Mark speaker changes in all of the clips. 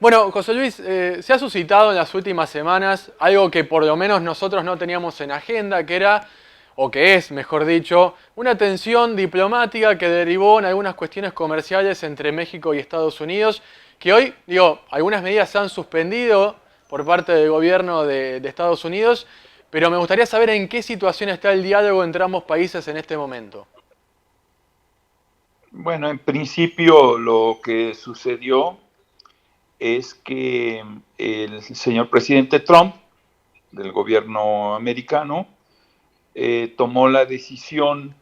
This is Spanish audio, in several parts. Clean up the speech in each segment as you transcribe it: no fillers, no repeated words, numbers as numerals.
Speaker 1: Bueno, José Luis, se ha suscitado en las últimas semanas algo que por lo menos nosotros no teníamos en agenda, que era, o que es, mejor dicho, una tensión diplomática que derivó en algunas cuestiones comerciales entre México y Estados Unidos, que hoy, digo, algunas medidas se han suspendido por parte del gobierno de Estados Unidos, pero me gustaría saber en qué situación está el diálogo entre ambos países en este momento.
Speaker 2: Bueno, en principio lo que sucedió es que el señor presidente Trump del gobierno americano tomó la decisión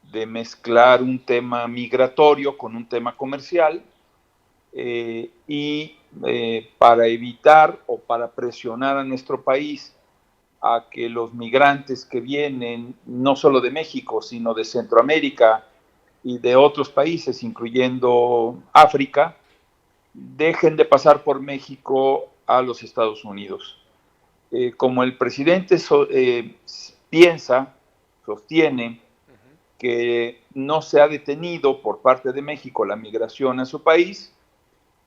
Speaker 2: de mezclar un tema migratorio con un tema comercial y para evitar o para presionar a nuestro país a que los migrantes que vienen no solo de México, sino de Centroamérica y de otros países, incluyendo África, dejen de pasar por México a los Estados Unidos. Como el presidente piensa, sostiene que no se ha detenido por parte de México la migración a su país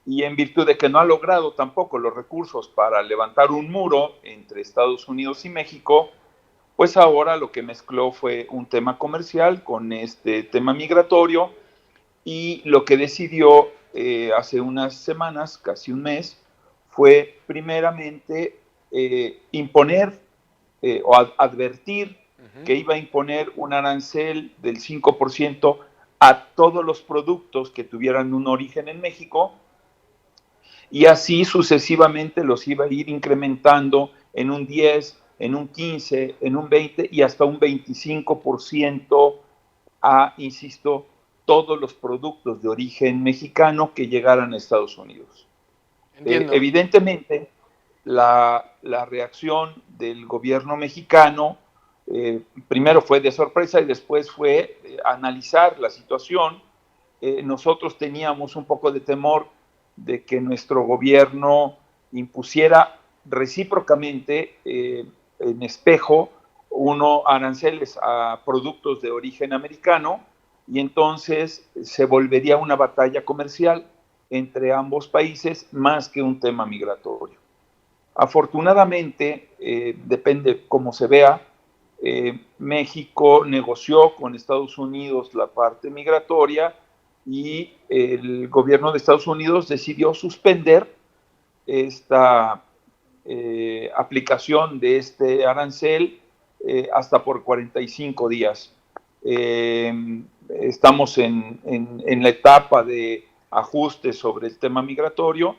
Speaker 2: y en virtud de que no ha logrado tampoco los recursos para levantar un muro entre Estados Unidos y México, pues ahora lo que mezcló fue un tema comercial con este tema migratorio y lo que decidió hace unas semanas, casi un mes, fue primeramente imponer o advertir que iba a imponer un arancel del 5% a todos los productos que tuvieran un origen en México y así sucesivamente los iba a ir incrementando en un 10, en un 15, en un 20 y hasta un 25% a, insisto, todos los productos de origen mexicano que llegaran a Estados Unidos.
Speaker 1: Entiendo.
Speaker 2: Evidentemente, la reacción del gobierno mexicano primero fue de sorpresa y después fue analizar la situación. Nosotros teníamos un poco de temor de que nuestro gobierno impusiera recíprocamente en espejo aranceles a productos de origen americano y entonces se volvería una batalla comercial entre ambos países más que un tema migratorio. Afortunadamente, depende cómo se vea, México negoció con Estados Unidos la parte migratoria y el gobierno de Estados Unidos decidió suspender esta aplicación de este arancel hasta por 45 días. Estamos en la etapa de ajuste sobre el tema migratorio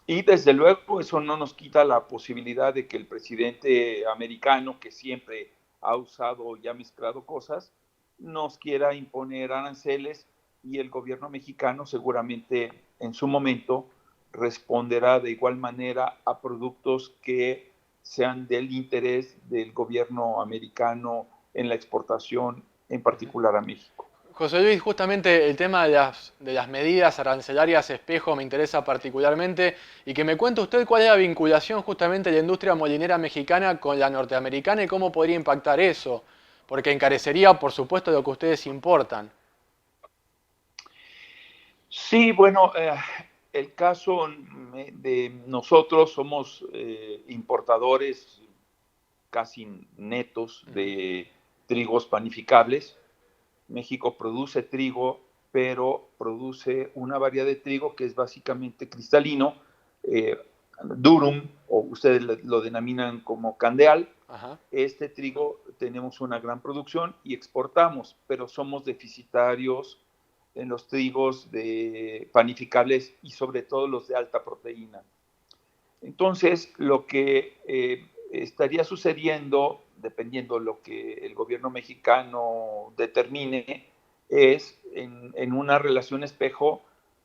Speaker 2: y desde luego eso no nos quita la posibilidad de que el presidente americano, que siempre ha usado y ha mezclado cosas, nos quiera imponer aranceles y el gobierno mexicano seguramente en su momento responderá de igual manera a productos que sean del interés del gobierno americano en la exportación, en particular a México.
Speaker 1: José Luis, justamente el tema de las medidas arancelarias espejo me interesa particularmente y que me cuente usted cuál es la vinculación justamente de la industria molinera mexicana con la norteamericana y cómo podría impactar eso, porque encarecería, por supuesto, lo que ustedes importan.
Speaker 2: Sí, bueno, el caso de nosotros somos importadores casi netos
Speaker 1: Ujú.
Speaker 2: de trigos panificables. México produce trigo, pero produce una variedad de trigo que es básicamente cristalino, eh, durum, o ustedes lo denominan como candeal.
Speaker 1: Ajá.
Speaker 2: Este trigo tenemos una gran producción y exportamos, pero somos deficitarios en los trigos de panificables y sobre todo los de alta proteína. Entonces, lo que estaría sucediendo, dependiendo de lo que el gobierno mexicano determine, es en una relación espejo,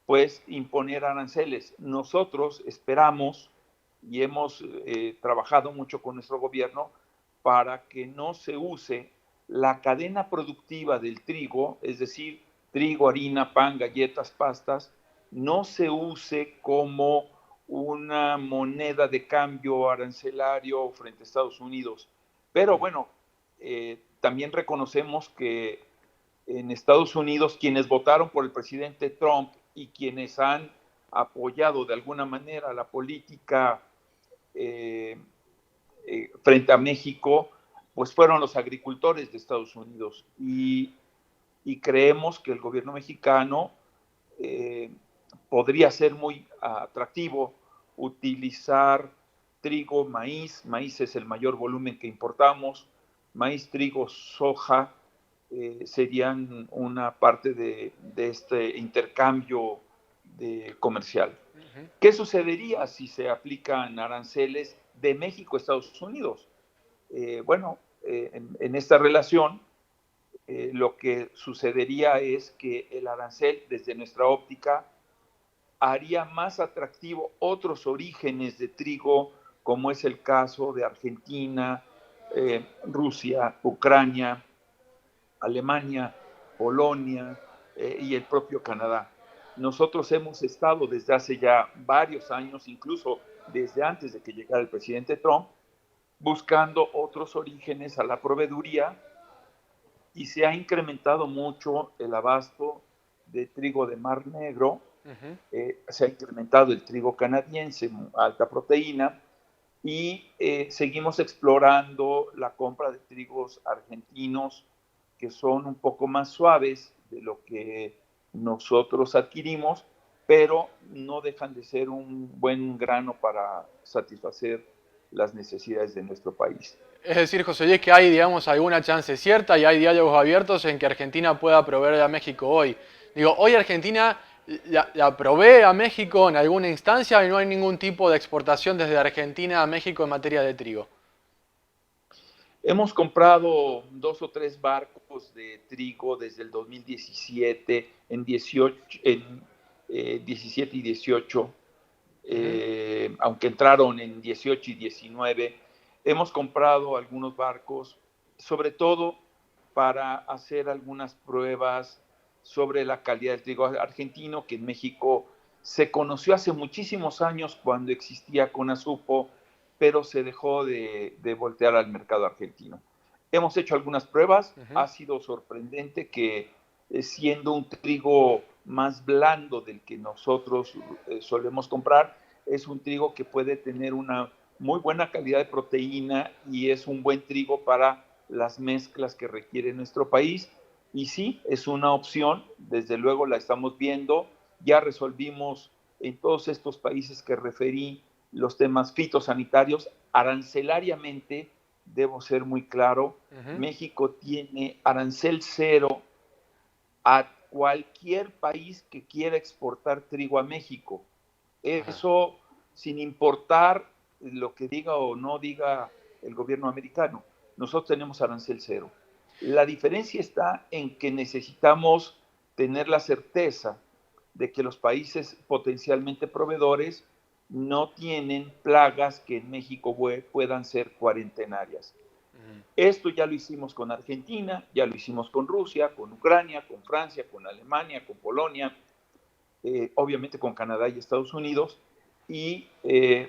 Speaker 2: pues imponer aranceles. Nosotros esperamos y hemos trabajado mucho con nuestro gobierno para que no se use la cadena productiva del trigo, es decir, trigo, harina, pan, galletas, pastas, no se use como una moneda de cambio arancelario frente a Estados Unidos. Pero bueno, también reconocemos que en Estados Unidos quienes votaron por el presidente Trump y quienes han apoyado de alguna manera la política frente a México, pues fueron los agricultores de Estados Unidos. Y creemos que el gobierno mexicano podría ser muy atractivo utilizar trigo, maíz. Maíz es el mayor volumen que importamos. Maíz, trigo, soja serían una parte de este intercambio comercial. ¿Qué sucedería si se aplican aranceles de México a Estados Unidos? Bueno, en esta relación lo que sucedería es que el arancel, desde nuestra óptica, haría más atractivo otros orígenes de trigo, como es el caso de Argentina, Rusia, Ucrania, Alemania, Polonia y el propio Canadá. Nosotros hemos estado desde hace ya varios años, incluso desde antes de que llegara el presidente Trump, buscando otros orígenes a la proveeduría, y se ha incrementado mucho el abasto de trigo de Mar Negro. Se ha incrementado el trigo canadiense, alta proteína, y seguimos explorando la compra de trigos argentinos que son un poco más suaves de lo que nosotros adquirimos, pero no dejan de ser un buen grano para satisfacer las necesidades de nuestro país.
Speaker 1: Es decir, José Luis, que hay, digamos, alguna chance cierta y hay diálogos abiertos en que Argentina pueda proveer a México hoy. Digo, hoy Argentina la provee a México en alguna instancia y no hay ningún tipo de exportación desde Argentina a México en materia de trigo.
Speaker 2: Hemos comprado 2 o 3 barcos de trigo desde el 2017, en 17 y 18, aunque entraron en 18 y 19. Hemos comprado algunos barcos, sobre todo para hacer algunas pruebas sobre la calidad del trigo argentino, que en México se conoció hace muchísimos años cuando existía Conasupo, pero se dejó de voltear al mercado argentino. Hemos hecho algunas pruebas, ha sido sorprendente que siendo un trigo más blando del que nosotros solemos comprar, es un trigo que puede tener una muy buena calidad de proteína y es un buen trigo para las mezclas que requiere nuestro país. Y sí, es una opción, desde luego la estamos viendo, ya resolvimos en todos estos países que referí los temas fitosanitarios. Arancelariamente, debo ser muy claro, México tiene arancel cero a cualquier país que quiera exportar trigo a México. Eso sin importar lo que diga o no diga el gobierno americano. Nosotros tenemos arancel cero. La diferencia está en que necesitamos tener la certeza de que los países potencialmente proveedores no tienen plagas que en México puedan ser cuarentenarias. Esto ya lo hicimos con Argentina, ya lo hicimos con Rusia, con Ucrania, con Francia, con Alemania, con Polonia, obviamente con Canadá y Estados Unidos, y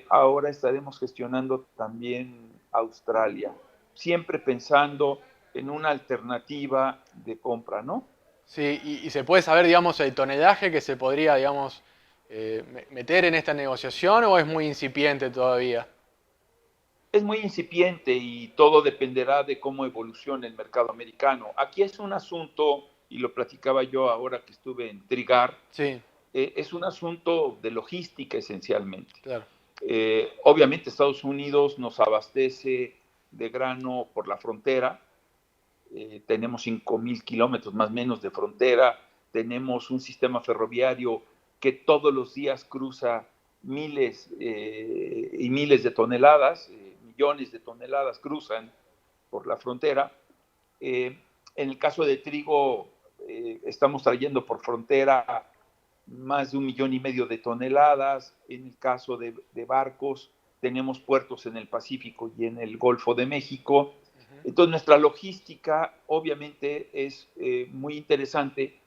Speaker 2: ahora estaremos gestionando también Australia, siempre pensando en una alternativa de compra, ¿no?
Speaker 1: Sí, y se puede saber, digamos, el tonelaje que se podría, digamos, meter en esta negociación o es muy incipiente todavía.
Speaker 2: Es muy incipiente y todo dependerá de cómo evolucione el mercado americano. Aquí es un asunto, y lo platicaba yo ahora que estuve en Trigar,
Speaker 1: Sí,
Speaker 2: es un asunto de logística esencialmente.
Speaker 1: claro.
Speaker 2: Obviamente Estados Unidos nos abastece de grano por la frontera, tenemos 5,000 kilómetros más o menos de frontera, tenemos un sistema ferroviario que todos los días cruza miles y miles de toneladas, millones de toneladas cruzan por la frontera. En el caso de trigo, estamos trayendo por frontera más de 1,5 millones de toneladas. En el caso de barcos, tenemos puertos en el Pacífico y en el Golfo de México. Entonces, nuestra logística obviamente es muy interesante,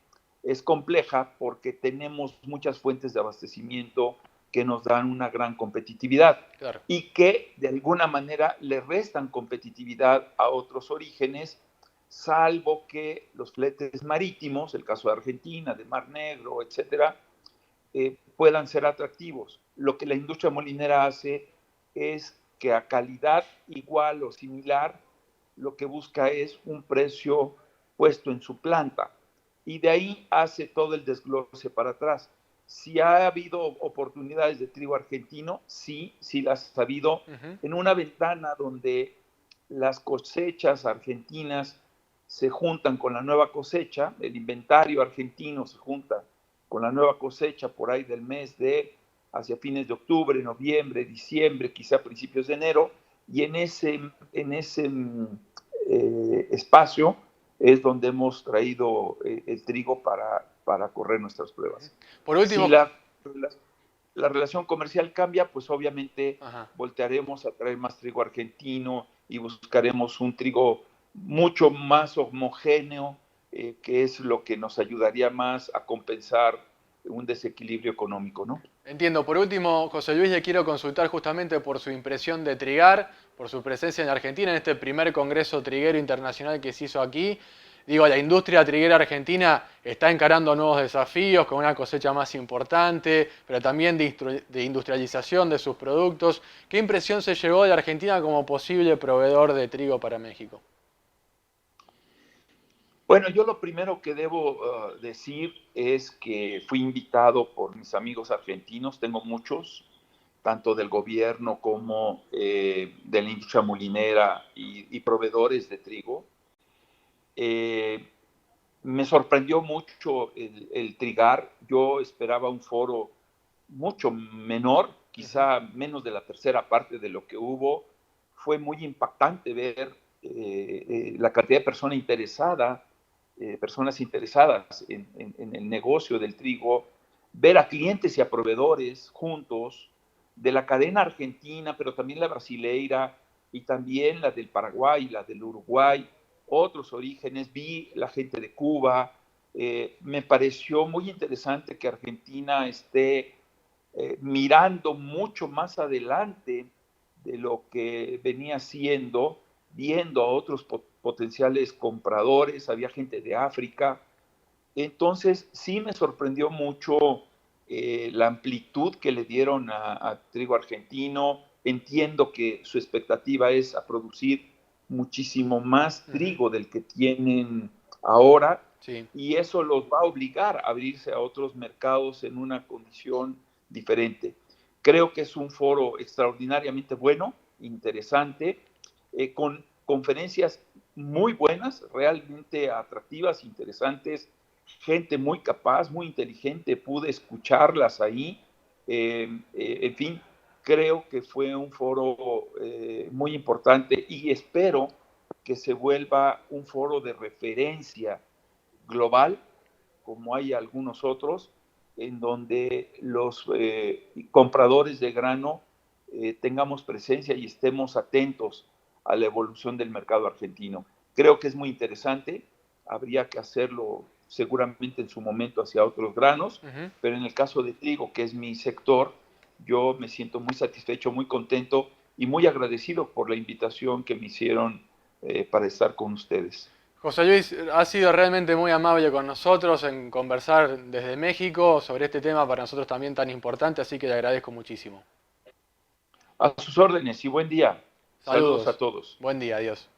Speaker 2: es compleja porque tenemos muchas fuentes de abastecimiento que nos dan una gran competitividad
Speaker 1: Claro.
Speaker 2: y que de alguna manera le restan competitividad a otros orígenes, salvo que los fletes marítimos, el caso de Argentina, de Mar Negro, etcétera, puedan ser atractivos. Lo que la industria molinera hace es que a calidad igual o similar, lo que busca es un precio puesto en su planta. Y de ahí hace todo el desglose para atrás. Si ha habido oportunidades de trigo argentino, sí, sí las ha habido, en una ventana donde las cosechas argentinas se juntan con la nueva cosecha, el inventario argentino se junta con la nueva cosecha por ahí del mes de hacia fines de octubre, noviembre, diciembre, quizá principios de enero, y en ese espacio es donde hemos traído el trigo para correr nuestras pruebas.
Speaker 1: Por
Speaker 2: Si
Speaker 1: último,
Speaker 2: la relación comercial cambia, pues obviamente
Speaker 1: ajá.
Speaker 2: voltearemos a traer más trigo argentino y buscaremos un trigo mucho más homogéneo, que es lo que nos ayudaría más a compensar un desequilibrio económico, ¿no?
Speaker 1: Entiendo. Por último, José Luis, le quiero consultar justamente por su impresión de trigar, por su presencia en Argentina, en este primer Congreso Triguero Internacional que se hizo aquí. Digo, la industria triguera argentina está encarando nuevos desafíos con una cosecha más importante, pero también de industrialización de sus productos. ¿Qué impresión se llevó de Argentina como posible proveedor de trigo para México?
Speaker 2: Bueno, yo lo primero que debo decir es que fui invitado por mis amigos argentinos, tengo muchos, tanto del gobierno como de la industria molinera y proveedores de trigo. Eh, Me sorprendió mucho el trigar. Yo esperaba un foro mucho menor, quizá menos de la tercera parte de lo que hubo. Fue muy impactante ver la cantidad de personas interesadas en el negocio del trigo, ver a clientes y a proveedores juntos, de la cadena argentina, pero también la brasileira y también la del Paraguay, la del Uruguay, otros orígenes, vi la gente de Cuba. Me pareció muy interesante que Argentina esté mirando mucho más adelante de lo que venía siendo, viendo a otros potenciales compradores, había gente de África. Entonces sí me sorprendió mucho la amplitud que le dieron a trigo argentino. Entiendo que su expectativa es a producir muchísimo más trigo del que tienen ahora,
Speaker 1: Sí.
Speaker 2: y eso los va a obligar a abrirse a otros mercados en una condición diferente. Creo que es un foro extraordinariamente bueno, interesante, con conferencias muy buenas, realmente atractivas, interesantes, gente muy capaz, muy inteligente, pude escucharlas ahí. En fin, creo que fue un foro muy importante y espero que se vuelva un foro de referencia global, como hay algunos otros, en donde los compradores de grano tengamos presencia y estemos atentos a la evolución del mercado argentino. Creo que es muy interesante, habría que hacerlo seguramente en su momento hacia otros granos, pero en el caso de trigo, que es mi sector, yo me siento muy satisfecho, muy contento y muy agradecido por la invitación que me hicieron para estar con ustedes.
Speaker 1: José Luis, ha sido realmente muy amable con nosotros en conversar desde México sobre este tema para nosotros también tan importante, así que le agradezco muchísimo.
Speaker 2: A sus órdenes y buen día. Saludos a
Speaker 1: Saludos.
Speaker 2: todos.
Speaker 1: Buen día, adiós.